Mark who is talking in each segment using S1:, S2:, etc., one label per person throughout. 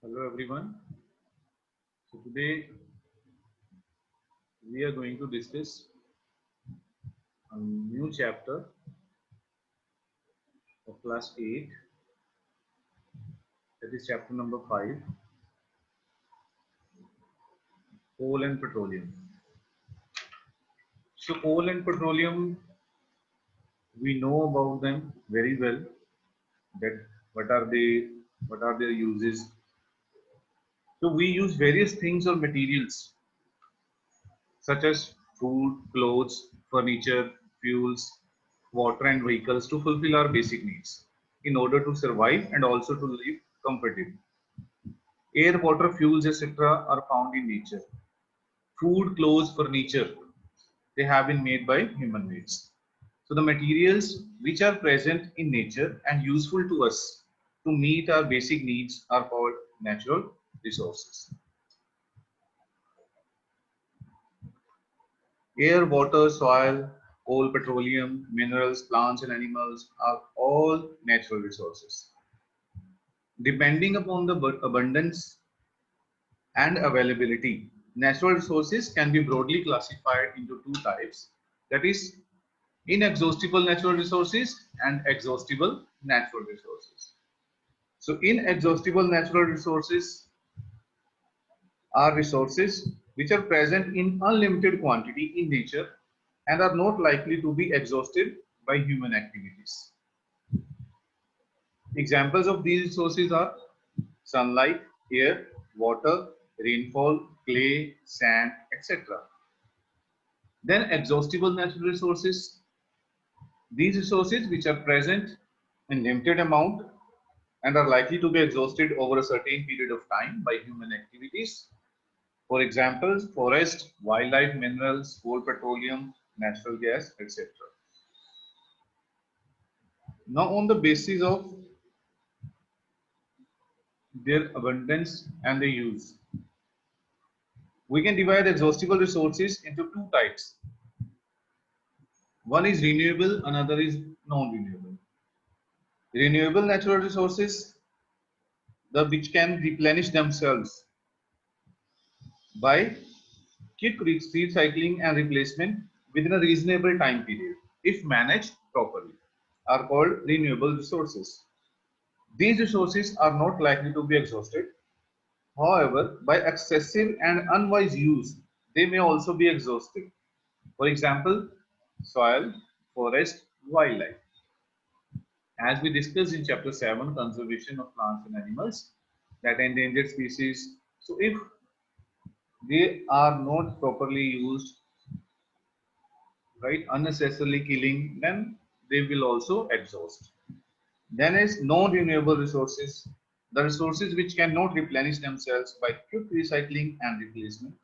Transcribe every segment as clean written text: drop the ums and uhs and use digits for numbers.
S1: Hello everyone. So today we are going to discuss a new chapter of class 8, that is chapter number 5, coal and petroleum. So coal and petroleum, we know about them very well, that what are they, what are their uses. So we use various things or materials such as food, clothes, furniture, fuels, water and vehicles to fulfill our basic needs in order to survive and also to live comfortably. Air, water, fuels, etc. are found in nature. Food, clothes, furniture, they have been made by human beings. So the materials which are present in nature and useful to us to meet our basic needs are called natural resources. Air, water, soil, coal, petroleum, minerals, plants and animals are all natural resources. Depending upon the abundance and availability, natural resources can be broadly classified into two types, that is inexhaustible natural resources and exhaustible natural resources. So inexhaustible natural resources are resources which are present in unlimited quantity in nature and are not likely to be exhausted by human activities. Examples of these resources are sunlight, air, water, rainfall, clay, sand, etc. Then exhaustible natural resources. These resources which are present in limited amount and are likely to be exhausted over a certain period of time by human activities. For example, forest, wildlife, minerals, coal, petroleum, natural gas, etc. Now, on the basis of their abundance and their use, we can divide exhaustible resources into two types. One is renewable, another is non-renewable. Renewable natural resources, the which can replenish themselves by quick recycling and replacement within a reasonable time period, if managed properly, are called renewable resources. These resources are not likely to be exhausted. However, by excessive and unwise use, they may also be exhausted. For example, soil, forest, wildlife. As we discussed in chapter 7, conservation of plants and animals, that endangered species. So if they are not properly used, right, unnecessarily killing, then they will also exhaust. Then is non-renewable resources, the resources which cannot replenish themselves by quick recycling and replacement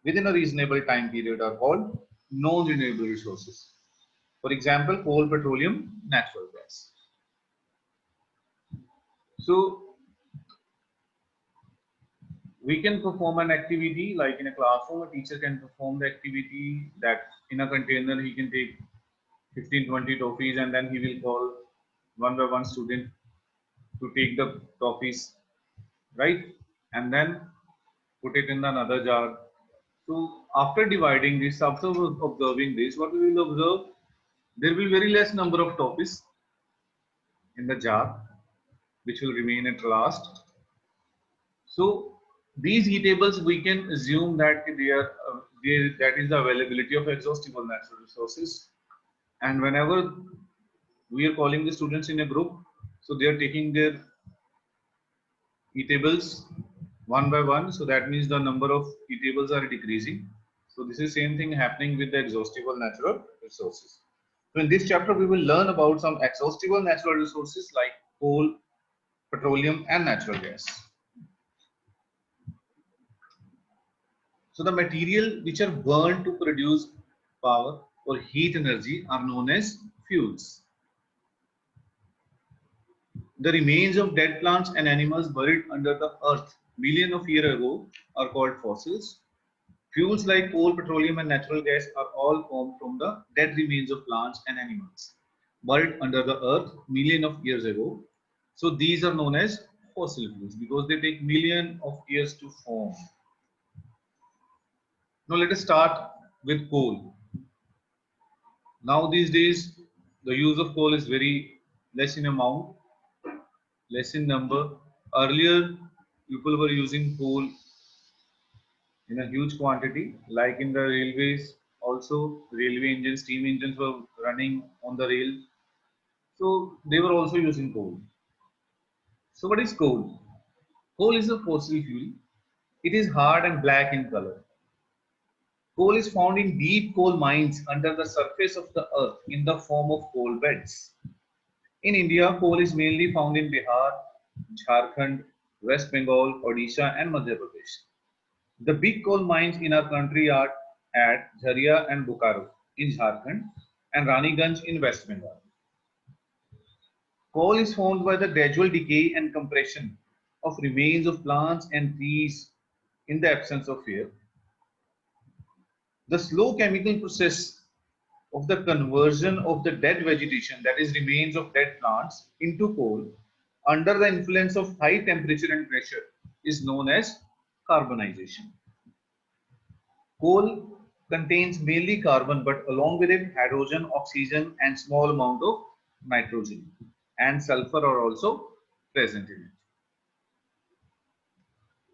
S1: within a reasonable time period are called non-renewable resources. For example, coal, petroleum, natural gas. So we can perform an activity like in a classroom, a teacher can perform the activity that in a container he can take 15-20 toffees and then he will call one by one student to take the toffees, right, and then put it in another jar. So after dividing this, after observing this, what we will observe, there will be very less number of toffees in the jar which will remain at last. So these heatables, we can assume that they are that is the availability of exhaustible natural resources. And whenever we are calling the students in a group, so they are taking their eatables one by one. So that means the number of eatables are decreasing. So this is same thing happening with the exhaustible natural resources. So in this chapter, we will learn about some exhaustible natural resources like coal, petroleum, and natural gas. So the material which are burned to produce power or heat energy are known as fuels. The remains of dead plants and animals buried under the earth millions of years ago are called fossils. Fuels like coal, petroleum, and natural gas are all formed from the dead remains of plants and animals buried under the earth millions of years ago. So these are known as fossil fuels because they take millions of years to form. Now let us start with coal. Now these days, the use of coal is very less in amount, less in number. Earlier, people were using coal in a huge quantity, like in the railways. Also, railway engines, steam engines were running on the rail, so they were also using coal. So, what is coal? Coal is a fossil fuel. It is hard and black in color. Coal is found in deep coal mines under the surface of the earth in the form of coal beds. In India, coal is mainly found in Bihar, Jharkhand, West Bengal, Odisha, and Madhya Pradesh. The big coal mines in our country are at Jharia and Bokaro in Jharkhand and Raniganj in West Bengal. Coal is formed by the gradual decay and compression of remains of plants and trees in the absence of air. The slow chemical process of the conversion of the dead vegetation, that is remains of dead plants, into coal under the influence of high temperature and pressure is known as carbonization. Coal contains mainly carbon, but along with it hydrogen, oxygen and small amount of nitrogen and sulfur are also present in it.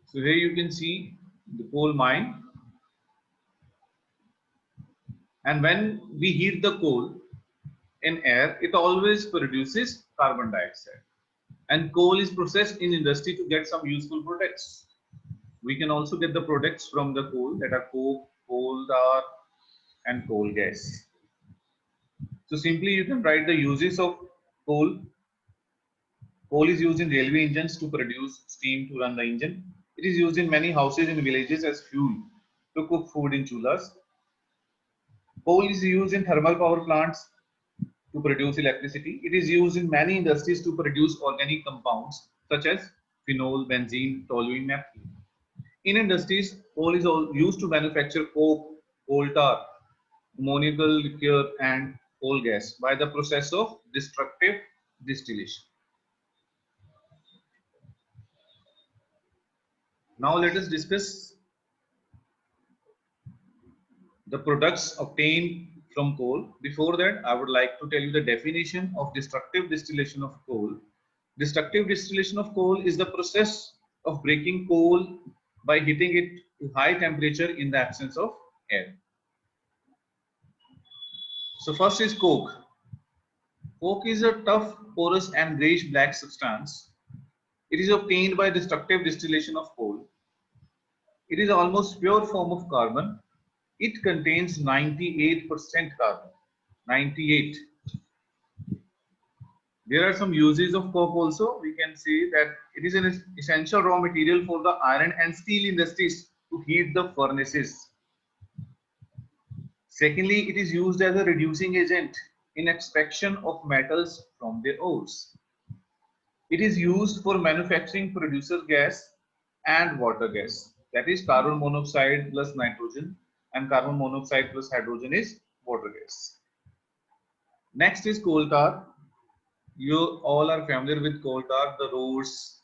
S1: So here you can see the coal mine, and when we heat the coal in air, it always produces carbon dioxide. And coal is processed in industry to get some useful products. We can also get the products from the coal, that are coke, coal tar, and coal gas. So simply you can write the uses of coal. Coal is used in railway engines to produce steam to run the engine. It is used in many houses in villages as fuel to cook food in chulhas. Coal is used in thermal power plants to produce electricity. It is used in many industries to produce organic compounds such as phenol, benzene, toluene, naphthalene. In industries, coal is used to manufacture coke, coal tar, ammoniacal liquor, and coal gas by the process of destructive distillation. Now let us discuss the products obtained from coal. Before that, I would like to tell you the definition of destructive distillation of coal. Destructive distillation of coal is the process of breaking coal by heating it to high temperature in the absence of air. So first is coke. Coke is a tough, porous and grayish black substance. It is obtained by destructive distillation of coal. It is almost pure form of carbon. It contains 98% carbon. 98. There are some uses of coke also. We can see that it is an essential raw material for the iron and steel industries to heat the furnaces. Secondly, it is used as a reducing agent in extraction of metals from their ores. It is used for manufacturing producer gas and water gas. That is carbon monoxide plus nitrogen, and carbon monoxide plus hydrogen is water gas. Next is coal tar. You all are familiar with coal tar. The roads,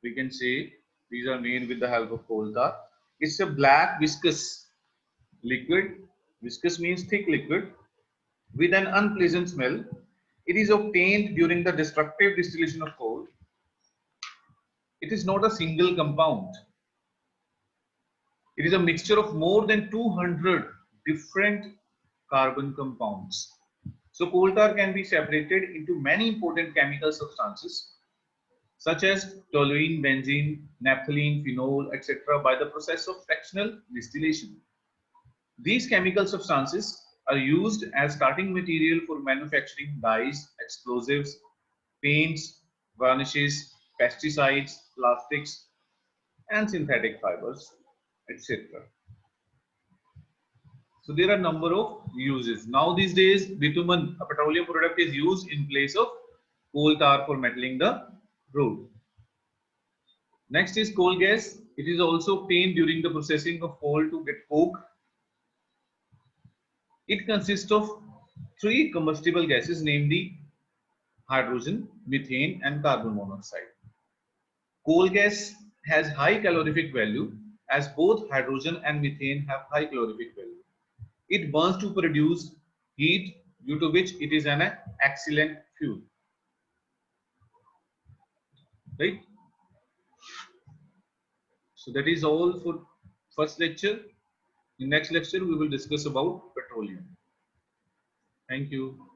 S1: we can say, these are made with the help of coal tar. It's a black viscous liquid. Viscous means thick liquid with an unpleasant smell. It is obtained during the destructive distillation of coal. It is not a single compound. It is a mixture of more than 200 different carbon compounds. So coal tar can be separated into many important chemical substances such as toluene, benzene, naphthalene, phenol, etc. by the process of fractional distillation. These chemical substances are used as starting material for manufacturing dyes, explosives, paints, varnishes, pesticides, plastics, and synthetic fibers, etc. So there are a number of uses. Now these days, bitumen, a petroleum product, is used in place of coal tar for metaling the road. Next is coal gas. It is also obtained during the processing of coal to get coke. It consists of three combustible gases, namely hydrogen, methane, and carbon monoxide. Coal gas has high calorific value as both hydrogen and methane have high calorific value. It burns to produce heat, due to which it is an excellent fuel. Right? So that is all for first lecture. In next lecture, we will discuss about petroleum. Thank you.